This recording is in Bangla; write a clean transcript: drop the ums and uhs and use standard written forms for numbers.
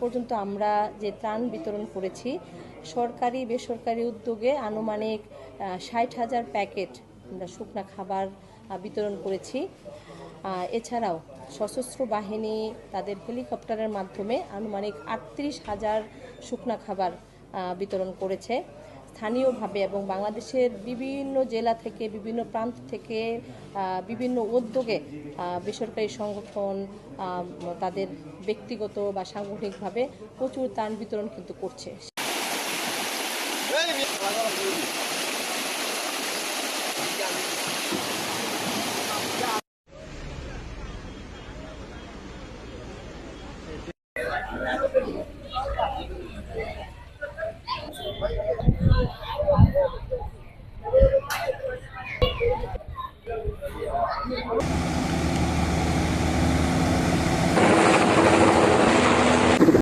পর্যন্ত আমরা যে ত্রাণ বিতরণ করেছি সরকারি বেসরকারি উদ্যোগে আনুমানিক 60,000 প্যাকেট আমরা শুকনা খাবার বিতরণ করেছি। এছাড়াও সশস্ত্র বাহিনী তাদের হেলিকপ্টারের মাধ্যমে আনুমানিক 38,000 শুকনা খাবার বিতরণ করেছে। স্থানীয়ভাবে এবং বাংলাদেশের বিভিন্ন জেলা থেকে বিভিন্ন প্রান্ত থেকে বিভিন্ন উদ্যোগে বেসরকারি সংগঠন তাদের ব্যক্তিগত বা সাংগঠনিকভাবে প্রচুর ত্রাণ বিতরণ কিন্তু করছে।